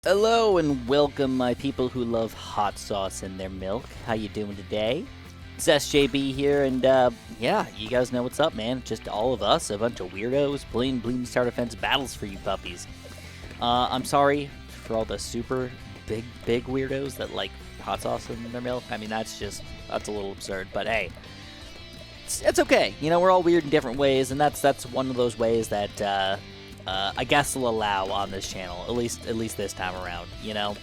Hello and welcome, my people who love hot sauce in their milk. How you doing today? It's SJB here, and yeah, you guys know what's up, man. Just all of us, a bunch of weirdos playing Bloons Tower Defense battles for you puppies. I'm sorry for all the super big weirdos that like hot sauce in their milk. I mean, that's a little absurd, but hey, it's okay. You know, we're all weird in different ways, and that's one of those ways that I guess will allow on this channel, at least this time around, you know.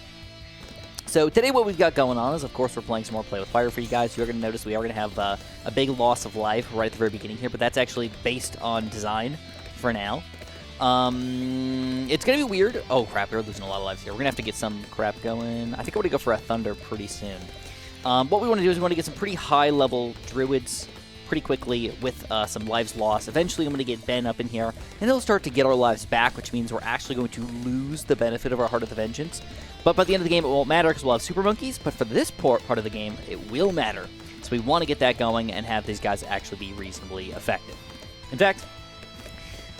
So today what we've got going on is, of course, we're playing some more Play with Fire for you guys. You're going to notice we are going to have a big loss of life right at the very beginning here, but that's actually based on design for now. It's going to be weird. Oh, crap, we're losing a lot of lives here. We're going to have to get some crap going. I think I'm going to go for a Thunder pretty soon. What we want to do is we want to get some pretty high-level Druids pretty quickly with some lives lost. Eventually, I'm going to get Ben up in here, and he'll start to get our lives back, which means we're actually going to lose the benefit of our Heart of the Vengeance. But by the end of the game, it won't matter because we'll have Super Monkeys, but for this part of the game, it will matter. So we want to get that going and have these guys actually be reasonably effective. In fact,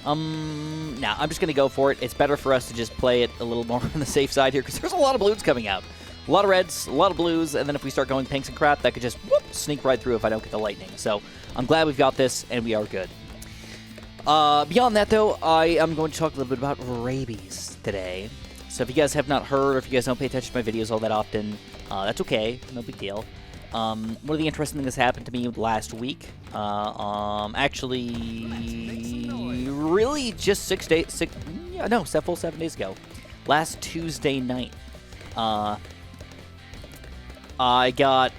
nah, I'm just going to go for it. It's better for us to just play it a little more on the safe side here because there's a lot of Bloons coming out. A lot of reds, a lot of blues, and then if we start going pinks and crap, that could just whoop, sneak right through if I don't get the lightning. So I'm glad we've got this, and we are good. Beyond that, though, I am going to talk a little bit about Rabies today. So if you guys have not heard, or if you guys don't pay attention to my videos all that often, that's okay. No big deal. One of the interesting things that happened to me last week, actually, really just 7 days ago. Last Tuesday night. I got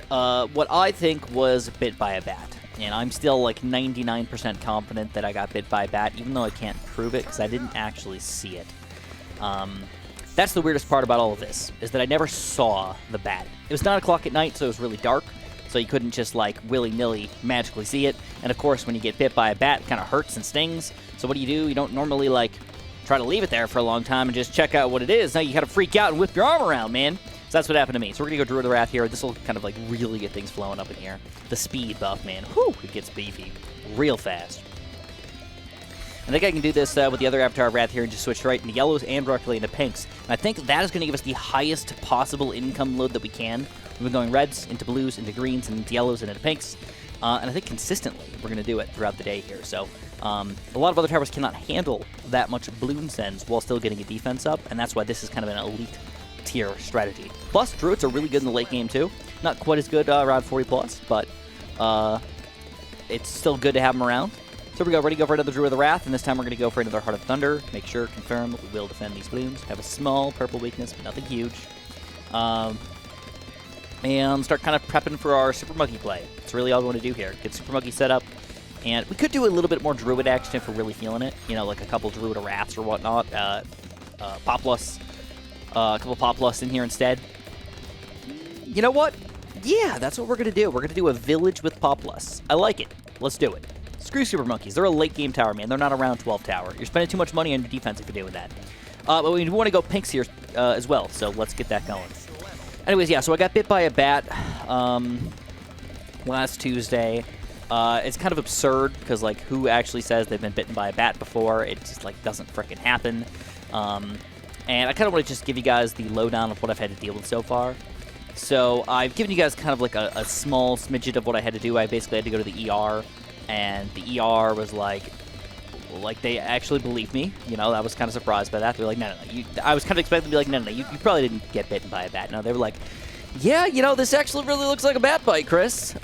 what I think was bit by a bat. And I'm still like 99% confident that I got bit by a bat, even though I can't prove it because I didn't actually see it. That's the weirdest part about all of this, is that I never saw the bat. It was 9 o'clock at night, so it was really dark, so you couldn't just like willy-nilly magically see it. And of course, when you get bit by a bat, it kind of hurts and stings. So what do? You don't normally like try to leave it there for a long time and just check out what it is. Now you gotta freak out and whip your arm around, man. So that's what happened to me. So we're going to go Druid of the Wrath here. This will kind of like really get things flowing up in here. The speed buff, man. Whew, it gets beefy real fast. I think I can do this with the other Avatar of Wrath here and just switch right into yellows and directly into pinks. And I think that is going to give us the highest possible income load that we can. We've been going reds into blues, into greens, and into yellows, and into pinks. And I think consistently we're going to do it throughout the day here. So a lot of other towers cannot handle that much Bloon sends while still getting a defense up. And that's why this is kind of an elite tier strategy. Plus, Druids are really good in the late game too. Not quite as good around 40 plus, but it's still good to have them around. So we go ready to go for another Druid of the Wrath, and this time we're going to go for another Heart of Thunder. Make sure, confirm that we will defend these Bloons. Have a small purple weakness, but nothing huge. And start kind of prepping for our Super Monkey play. That's really all we want to do here. Get Super Monkey set up. And we could do a little bit more Druid action if we're really feeling it. You know, like a couple Druid of Wraths or whatnot. Poplus. A couple Poplus in here instead. You know what? Yeah, that's what we're going to do. We're going to do a village with Poplus. I like it. Let's do it. Screw Super Monkeys. They're a late game tower, man. They're not around 12 tower. You're spending too much money on your defense if you're doing that. But we want to go pinks here as well, so let's get that going. Anyways, yeah, so I got bit by a bat last Tuesday. It's kind of absurd because, like, who actually says they've been bitten by a bat before? It just, like, doesn't frickin' happen. And I kind of want to just give you guys the lowdown of what I've had to deal with so far. So I've given you guys kind of like a small smidget of what I had to do. I basically had to go to the ER, and the ER was like they actually believed me. You know, I was kind of surprised by that. They were like, no. I was kind of expecting to be like, no, you probably didn't get bitten by a bat. No, they were like, yeah, you know, this actually really looks like a bat bite, Chris.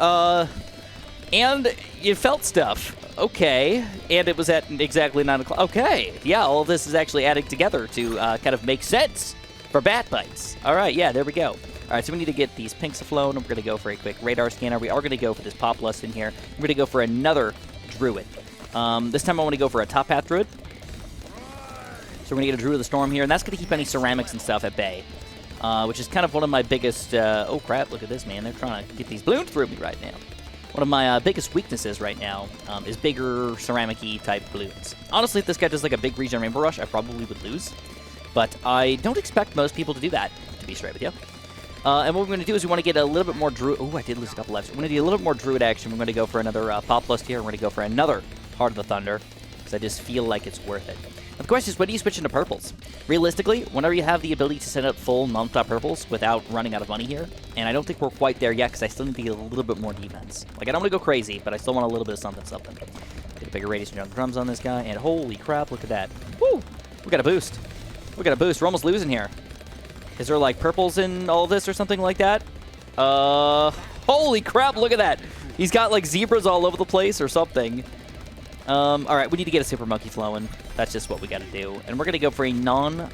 And you felt stuff. Okay. And it was at exactly 9 o'clock. Okay. Yeah, all of this is actually adding together to kind of make sense for bat bites. All right. Yeah, there we go. All right, so we need to get these pinks afloat. We're going to go for a quick radar scanner. We are going to go for this Poplus in here. We're going to go for another Druid. This time I want to go for a top path Druid. So we're going to get a Druid of the Storm here, and that's going to keep any ceramics and stuff at bay, which is kind of one of my biggest... oh, crap, look at this, man. They're trying to get these Bloons through me right now. One of my biggest weaknesses right now is bigger ceramic-y type Bloons. Honestly, if this guy does like a big regen Rainbow Rush, I probably would lose. But I don't expect most people to do that, to be straight with you. And what we're going to do is we want to get a little bit more Druid... Oh, I did lose a couple lives. We're going to do a little bit more Druid action. We're going to go for another Poplus here. We're going to go for another Heart of the Thunder, because I just feel like it's worth it. The question is, when do you switch into purples? Realistically, whenever you have the ability to send up full non-stop purples without running out of money here, and I don't think we're quite there yet because I still need to get a little bit more defense. Like, I don't want to go crazy, but I still want a little bit of something. Get a bigger radius and jump drums on this guy, and holy crap, look at that. Woo! We got a boost. We got a boost. We're almost losing here. Is there, like, purples in all of this or something like that? Holy crap, look at that. He's got, like, zebras all over the place or something. All right, we need to get a super monkey flowing. That's just what we got to do. And we're going to go for a non-plasma.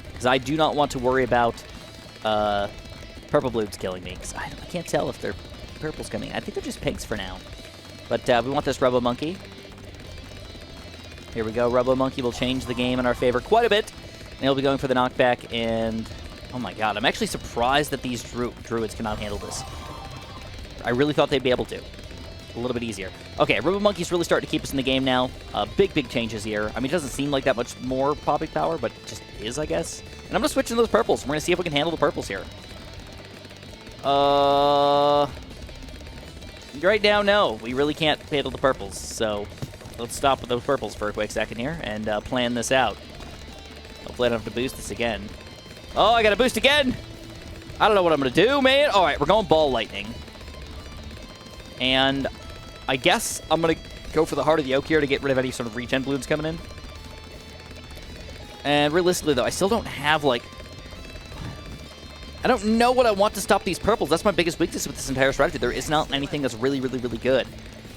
Because I do not want to worry about purple bloons killing me. Because I can't tell if they're purple's coming. I think they're just pinks for now. But we want this Robo Monkey. Here we go. Robo Monkey will change the game in our favor quite a bit. And he'll be going for the knockback. And, oh my god, I'm actually surprised that these Druids cannot handle this. I really thought they'd be able to. A little bit easier. Okay, Robo Monkey's really starting to keep us in the game now. Big changes here. I mean, it doesn't seem like that much more popping power, but it just is, I guess. And I'm going to switch into those purples. We're going to see if we can handle the purples here. Right now, no. We really can't handle the purples. So let's stop with those purples for a quick second here and plan this out. Hopefully I don't have to boost this again. Oh, I got to boost again! I don't know what I'm going to do, man. All right, we're going Ball Lightning. And I guess I'm going to go for the Heart of the Oak here to get rid of any sort of regen balloons coming in. And realistically, though, I still don't have, like... I don't know what I want to stop these purples. That's my biggest weakness with this entire strategy. There is not anything that's really good.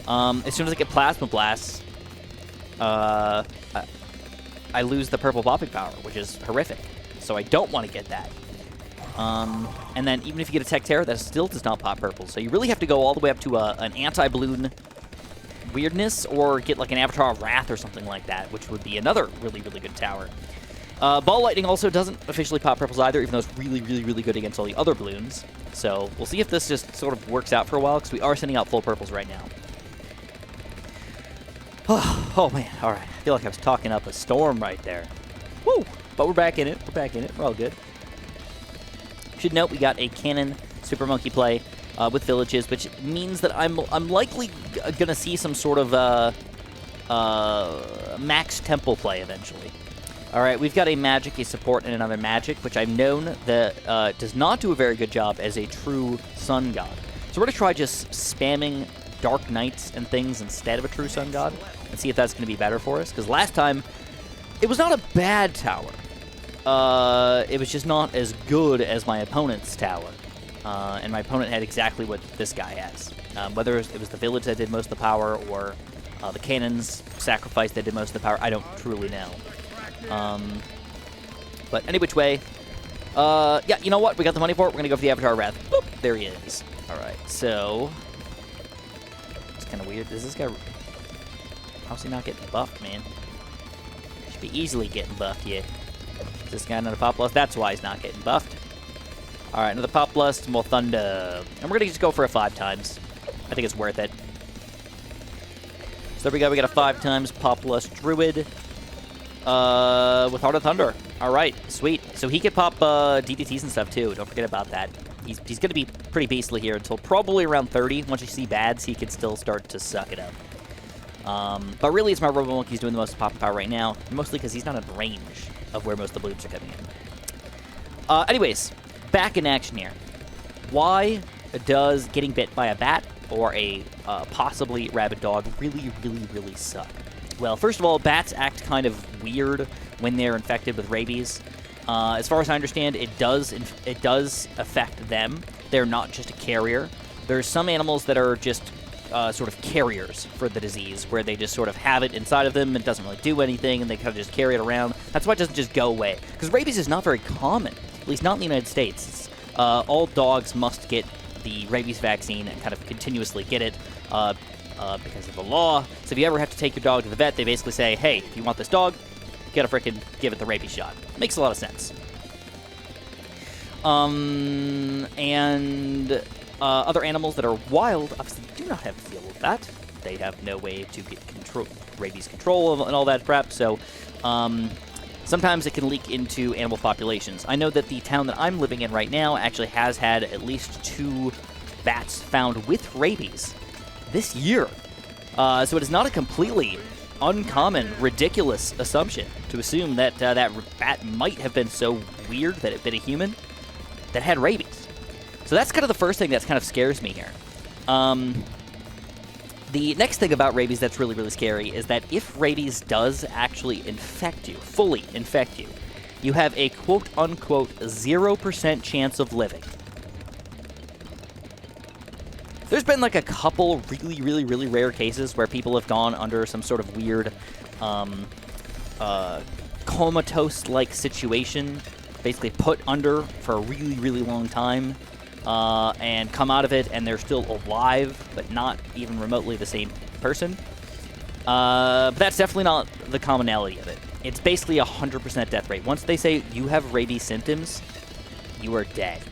As soon as I get Plasma Blasts, I lose the purple popping power, which is horrific. So I don't want to get that. And then even if you get a Tech Terror, that still does not pop purple. So you really have to go all the way up to an anti-balloon weirdness or get like an Avatar of Wrath or something like that, which would be another really good tower. Ball Lightning also doesn't officially pop purples either, even though it's really good against all the other balloons. So we'll see if this just sort of works out for a while, because we are sending out full purples right now. Oh man, all right. I feel like I was talking up a storm right there. Woo! But we're back in it. We're all good. Should note we got a cannon Super Monkey play with villages, which means that I'm likely gonna see some sort of max temple play eventually. All right, we've got a magic, a support, and another magic, which I've known that does not do a very good job as a true sun god. So we're gonna try just spamming Dark Knights and things instead of a true sun god and see if that's gonna be better for us. Because last time, it was not a bad tower. It was just not as good as my opponent's tower. And my opponent had exactly what this guy has. Whether it was the village that did most of the power or the cannons sacrifice that did most of the power, I don't truly know. But any which way, yeah, you know what? We got the money for it. We're going to go for the Avatar of Wrath. Boop, there he is. All right, so it's kind of weird. Is this guy... How's he not getting buffed, man? Should be easily getting buffed, yeah. Is this guy another Pop Blast? That's why he's not getting buffed. All right, another Pop Blast, more Thunder. And we're going to just go for a 5 times. I think it's worth it. So there we go. We got a 5 times Pop Blast Druid with Heart of Thunder. All right, sweet. So he could pop DDTs and stuff, too. Don't forget about that. He's going to be pretty beastly here until probably around 30. Once you see BADS, he could still start to suck it up. But really, it's my Robo Monkey's doing the most popping power right now, mostly because he's not in range of where most of the balloons are coming in. Anyways, back in action here. Why does getting bit by a bat or a possibly rabid dog really suck? Well, first of all, bats act kind of weird when they're infected with rabies. As far as I understand, it does affect them. They're not just a carrier. There's some animals that are just sort of carriers for the disease, where they just sort of have it inside of them and it doesn't really do anything, and they kind of just carry it around. That's why it doesn't just go away. Because rabies is not very common, at least not in the United States. All dogs must get the rabies vaccine and kind of continuously get it because of the law. So if you ever have to take your dog to the vet, they basically say, hey, if you want this dog, you gotta frickin' give it the rabies shot. Makes a lot of sense. Other animals that are wild obviously do not have to deal with that. They have no way to get rabies control and all that crap, so sometimes it can leak into animal populations. I know that the town that I'm living in right now actually has had at least 2 bats found with rabies this year. So it is not a completely uncommon, ridiculous assumption to assume that that bat might have been so weird that it bit a human that had rabies. So that's kind of the first thing that kind of scares me here. The next thing about rabies that's really, really scary is that if rabies does actually infect you, fully infect you, you have a quote-unquote 0% chance of living. There's been like a couple really, really, really rare cases where people have gone under some sort of weird comatose-like situation, basically put under for a really, really long time, and come out of it and they're still alive, but not even remotely the same person. But that's definitely not the commonality of it. It's basically a 100% death rate. Once they say you have rabies symptoms, you are dead.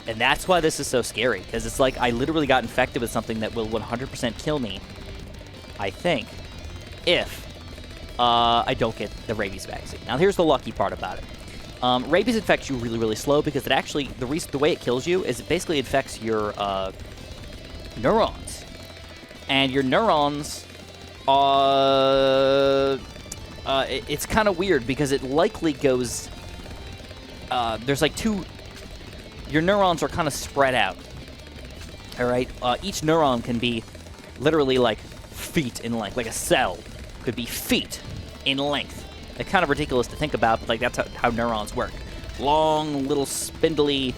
And that's why this is so scary, because it's like I literally got infected with something that will 100% kill me, I think, if I don't get the rabies vaccine. Now, here's the lucky part about it. Rabies infects you really, really slow because it actually, the way it kills you is it basically infects your neurons. And your neurons, it's kind of weird because it likely goes, there's like your neurons are kind of spread out. All right? Each neuron can be literally like feet in length, like a cell could be feet in length. It's kind of ridiculous to think about, but like that's how neurons work. Long, little, spindly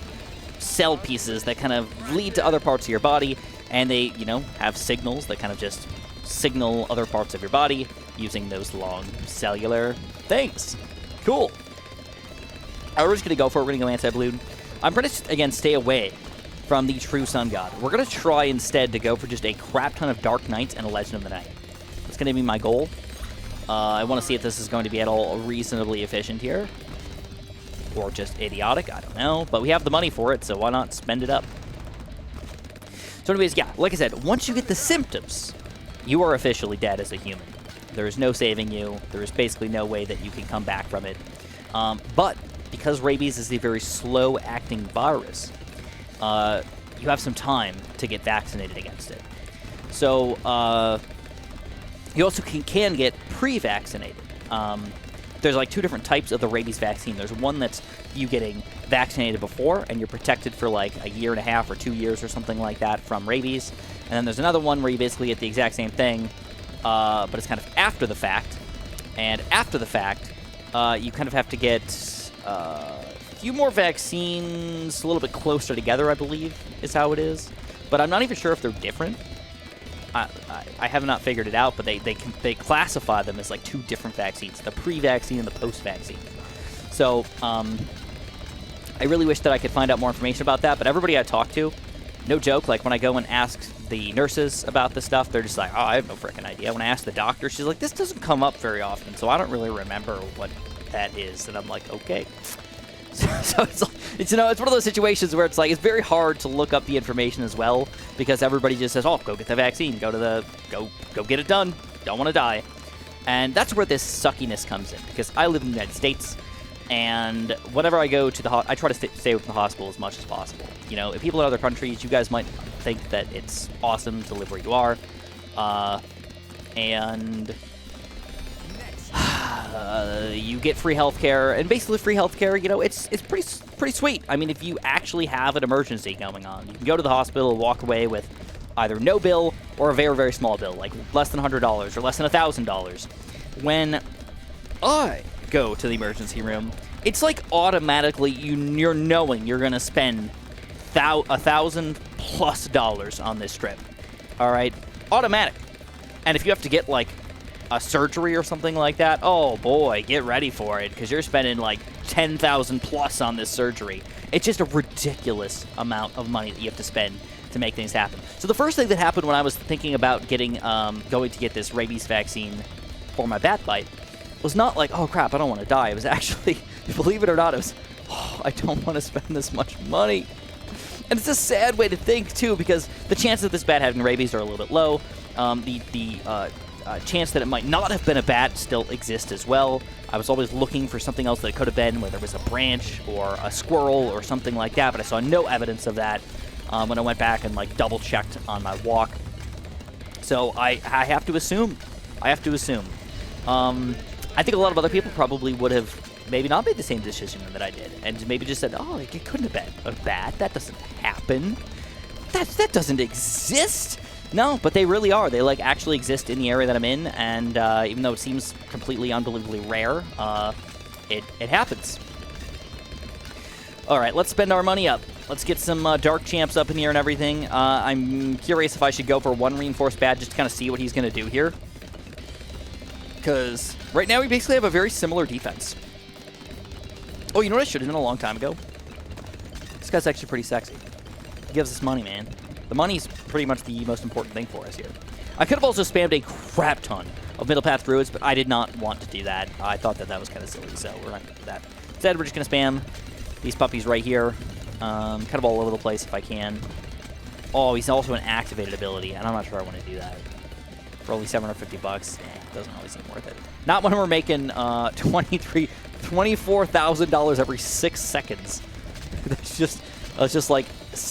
cell pieces that kind of lead to other parts of your body, and they, you know, have signals that kind of just signal other parts of your body using those long cellular things. Cool. We're just going to go for it. We're going to go anti-balloon. I'm going to, again, stay away from the true Sun God. We're going to try instead to go for just a crap ton of Dark Knights and a Legend of the Night. That's going to be my goal. I want to see if this is going to be at all reasonably efficient here. Or just idiotic, I don't know. But we have the money for it, so why not spend it up? So anyways, yeah, like I said, once you get the symptoms, you are officially dead as a human. There is no saving you. There is basically no way that you can come back from it. But because rabies is a very slow-acting virus, you have some time to get vaccinated against it. So you also can get pre-vaccinated. There's like two different types of the rabies vaccine. There's one that's you getting vaccinated before, and you're protected for like a year and a half or 2 years or something like that from rabies. And then there's another one where you basically get the exact same thing, but it's kind of after the fact. And after the fact, you kind of have to get a few more vaccines a little bit closer together, I believe, is how it is. But I'm not even sure if they're different. I have not figured it out, but they classify them as like two different vaccines, the pre-vaccine and the post-vaccine. So I really wish that I could find out more information about that, but everybody I talk to, no joke, like when I go and ask the nurses about this stuff, they're just like, oh, I have no freaking idea. When I ask the doctor, she's like, this doesn't come up very often, so I don't really remember what that is. And I'm like, okay. So it's you know, it's one of those situations where it's like it's very hard to look up the information as well, because everybody just says, oh, go get the vaccine, go get it done, don't want to die. And that's where this suckiness comes in, because I live in the United States, and whenever I go to the I try to stay away from the hospital as much as possible. You know, if people in other countries, you guys might think that it's awesome to live where you are, and you get free healthcare, and basically free healthcare, you know, it's pretty sweet. I mean, if you actually have an emergency going on, you can go to the hospital and walk away with either no bill or a very, very small bill, like less than $100 or less than $1,000. When I go to the emergency room, it's like automatically you're knowing you're gonna spend $1,000+ on this trip. All right, automatic. And if you have to get like a surgery or something like that, oh boy, get ready for it, because you're spending like $10,000+ on this surgery. It's just a ridiculous amount of money that you have to spend to make things happen. So the first thing that happened when I was thinking about getting going to get this rabies vaccine for my bat bite was not like, oh crap, I don't want to die. It was actually, believe it or not, it was, oh, I don't want to spend this much money. And it's a sad way to think too, because the chances of this bat having rabies are a little bit low. The chance that it might not have been a bat still exists as well. I was always looking for something else that it could have been, whether it was a branch or a squirrel or something like that, but I saw no evidence of that when I went back and like double-checked on my walk. So I have to assume I have to assume. I think a lot of other people probably would have maybe not made the same decision that I did, and maybe just said, oh, it couldn't have been a bat. That doesn't happen. That doesn't exist. No, but they really are. They like actually exist in the area that I'm in, and even though it seems completely unbelievably rare, it happens. All right, let's spend our money up. Let's get some Dark Champs up in here and everything. I'm curious if I should go for one Reinforced Bat just to kind of see what he's going to do here. Because right now we basically have a very similar defense. Oh, you know what I should have done a long time ago? This guy's actually pretty sexy. He gives us money, man. The money's pretty much the most important thing for us here. I could have also spammed a crap ton of Middle Path Druids, but I did not want to do that. I thought that was kind of silly, so we're not going to do that. Instead, we're just going to spam these puppies right here. Kind of all over the place if I can. Oh, he's also an activated ability, and I'm not sure I want to do that. For only $750 bucks, doesn't really seem worth it. Not when we're making $24,000 every 6 seconds. That's just, I was just like,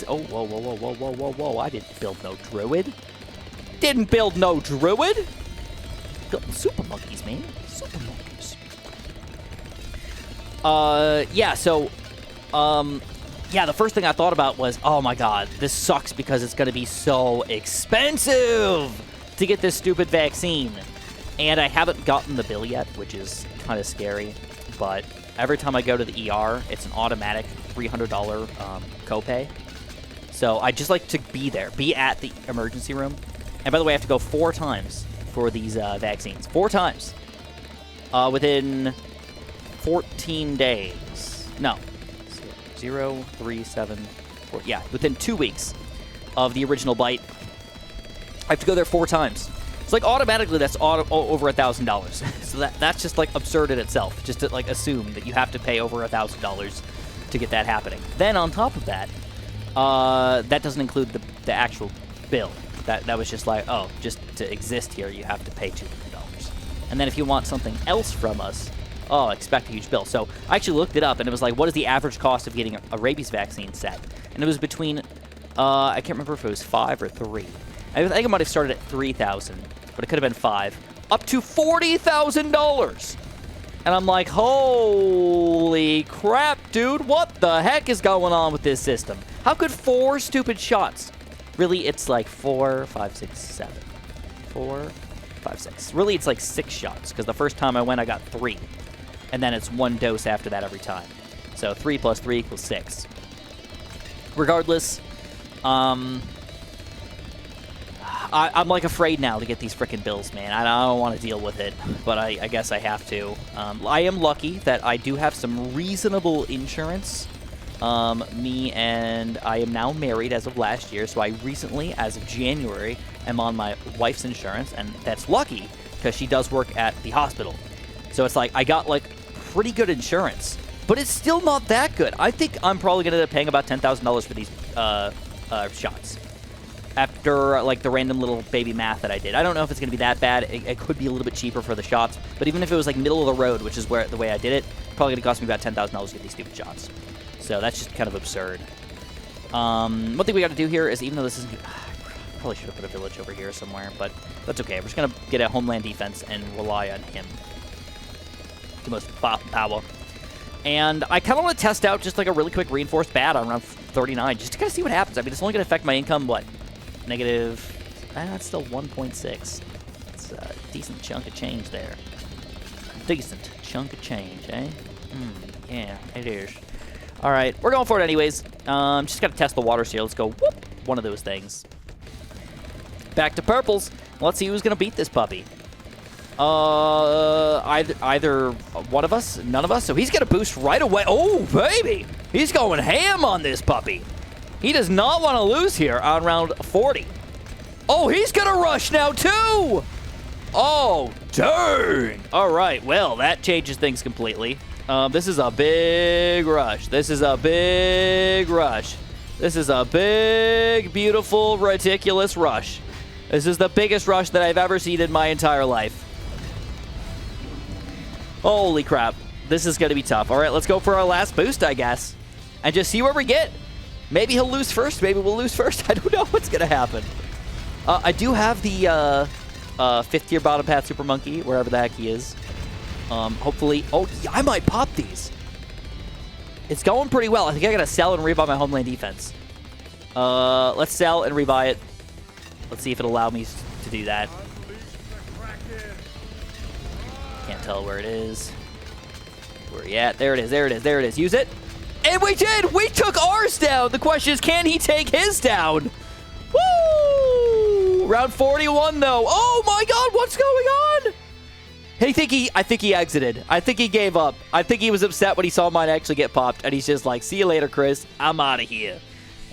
oh, whoa, I didn't build no Druid. Didn't build no Druid. Built super monkeys, man. Super monkeys. Yeah, so, yeah, the first thing I thought about was, oh my god, this sucks because it's going to be so expensive to get this stupid vaccine. And I haven't gotten the bill yet, which is kind of scary. But every time I go to the ER, it's an automatic $300 copay. So I just like to be there, be at the emergency room. And by the way, I have to go 4 times for these vaccines. 4 times. Within 14 days. No. 0, 3, 7, 4. Yeah, within 2 weeks of the original bite. I have to go there 4 times. It's like automatically that's over $1,000. So that's just like absurd in itself. Just to like assume that you have to pay over $1,000 to get that happening. Then on top of that, that doesn't include the actual bill. That was just like, oh, just to exist here, you have to pay $200. And then if you want something else from us, oh, expect a huge bill. So I actually looked it up, and it was like, what is the average cost of getting a rabies vaccine set? And it was between, I can't remember if it was 5 or 3. I think it might have started at $3,000, but it could have been 5, up to $40,000. And I'm like, holy crap, dude, what the heck is going on with this system? How could 4 stupid shots? Really, it's like 4, 5, 6, 7. 4, 5, 6. Really, it's like 6 shots, because the first time I went, I got 3. And then it's 1 dose after that every time. So 3 plus 3 equals 6. Regardless, I'm like afraid now to get these frickin' bills, man. I don't want to deal with it, but I guess I have to. I am lucky that I do have some reasonable insurance. Me and I am now married as of last year, so I recently, as of January, am on my wife's insurance, and that's lucky because she does work at the hospital. So it's like I got like pretty good insurance, but it's still not that good. I think I'm probably gonna end up paying about $10,000 for these shots. After like the random little baby math that I did. I don't know if it's going to be that bad. It could be a little bit cheaper for the shots. But even if it was like middle of the road, which is where the way I did it, probably going to cost me about $10,000 to get these stupid shots. So that's just kind of absurd. One thing we got to do here is, even though this isn't... I probably should have put a village over here somewhere, but that's okay. We're just going to get a homeland defense and rely on him. The most power. And I kind of want to test out just like a really quick reinforced bat on round 39, just to kind of see what happens. I mean, it's only going to affect my income, what? Negative, that's still 1.6. It's a decent chunk of change there. Decent chunk of change, eh? Yeah, it is. All right, we're going for it anyways. Just got to test the waters here. Let's go, whoop, one of those things. Back to purples. Let's see who's going to beat this puppy. Either one of us, none of us. So he's going to boost right away. Oh, baby. He's going ham on this puppy. He does not want to lose here on round 40. Oh, he's going to rush now, too! Oh, dang! All right, well, that changes things completely. This is a big rush. This is a big rush. This is a big, beautiful, ridiculous rush. This is the biggest rush that I've ever seen in my entire life. Holy crap. This is going to be tough. All right, let's go for our last boost, I guess, and just see where we get. Maybe he'll lose first. Maybe we'll lose first. I don't know what's going to happen. I do have the 5th tier bottom path Super Monkey, wherever the heck he is. Hopefully... Oh, yeah, I might pop these. It's going pretty well. I think I gotta sell and rebuy my homeland defense. Let's sell and rebuy it. Let's see if it'll allow me to do that. Can't tell where it is. Where are you at? There it is, there it is, there it is. Use it. And we did! We took ours down! The question is, can he take his down? Woo! Round 41, though. Oh, my God, what's going on? I think he exited. I think he gave up. I think he was upset when he saw mine actually get popped, and he's just like, see you later, Chris. I'm out of here.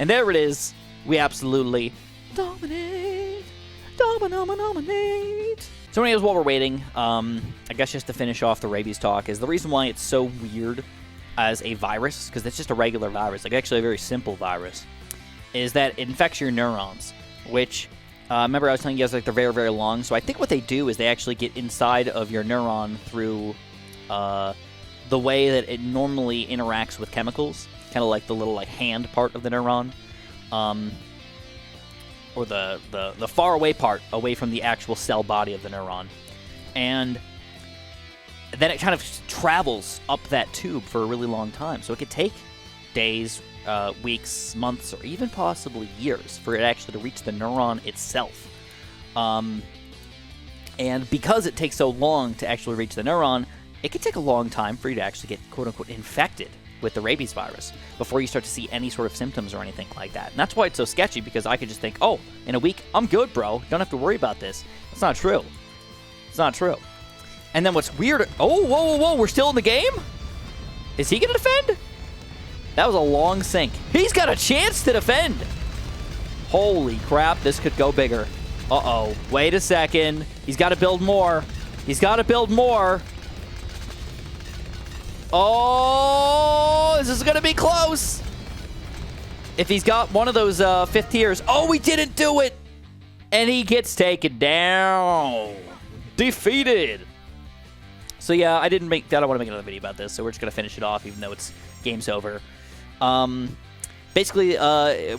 And there it is. We absolutely dominate. Dominate. So anyways, while we're waiting, I guess just to finish off the rabies talk, is the reason why it's so weird as a virus, because it's just a regular virus, like actually a very simple virus, is that it infects your neurons, which, remember I was telling you guys, like, they're very, very long, so I think what they do is they actually get inside of your neuron through the way that it normally interacts with chemicals, kind of like the little, like, hand part of the neuron, or the far away part, away from the actual cell body of the neuron, and then it kind of travels up that tube for a really long time. So it could take days, weeks, months, or even possibly years for it actually to reach the neuron itself. And because it takes so long to actually reach the neuron, it could take a long time for you to actually get quote-unquote infected with the rabies virus before you start to see any sort of symptoms or anything like that. And that's why it's so sketchy, because I could just think, oh, in a week, I'm good, bro. Don't have to worry about this. It's not true. It's not true. And then what's weird... Oh, whoa, whoa, whoa, we're still in the game? Is he going to defend? That was a long sink. He's got a chance to defend. Holy crap, this could go bigger. Uh-oh. Wait a second. He's got to build more. He's got to build more. Oh, this is going to be close. If he's got one of those 5th tiers. Oh, he didn't do it. And he gets taken down. Defeated. So yeah, I don't want to make another video about this, so we're just going to finish it off, even though it's game's over. Basically,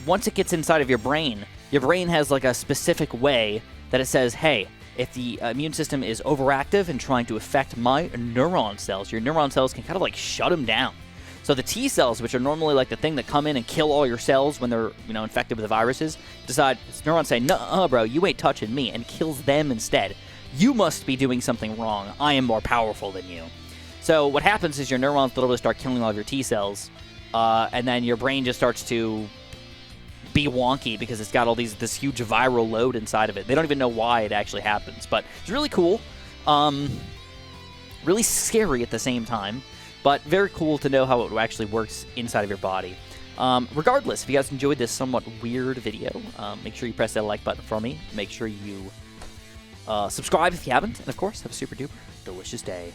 once it gets inside of your brain has like a specific way that it says, hey, if the immune system is overactive and trying to affect my neuron cells, your neuron cells can kind of like shut them down. So the T cells, which are normally like the thing that come in and kill all your cells when they're, infected with the viruses, decide, it's neurons say, nuh-uh, bro, you ain't touching me, and kills them instead. You must be doing something wrong. I am more powerful than you. So what happens is your neurons literally start killing all of your T cells, and then your brain just starts to be wonky because it's got all this huge viral load inside of it. They don't even know why it actually happens, but it's really cool. Really scary at the same time, but very cool to know how it actually works inside of your body. Regardless, if you guys enjoyed this somewhat weird video, make sure you press that like button for me. Make sure you subscribe if you haven't, and of course, have a super duper delicious day.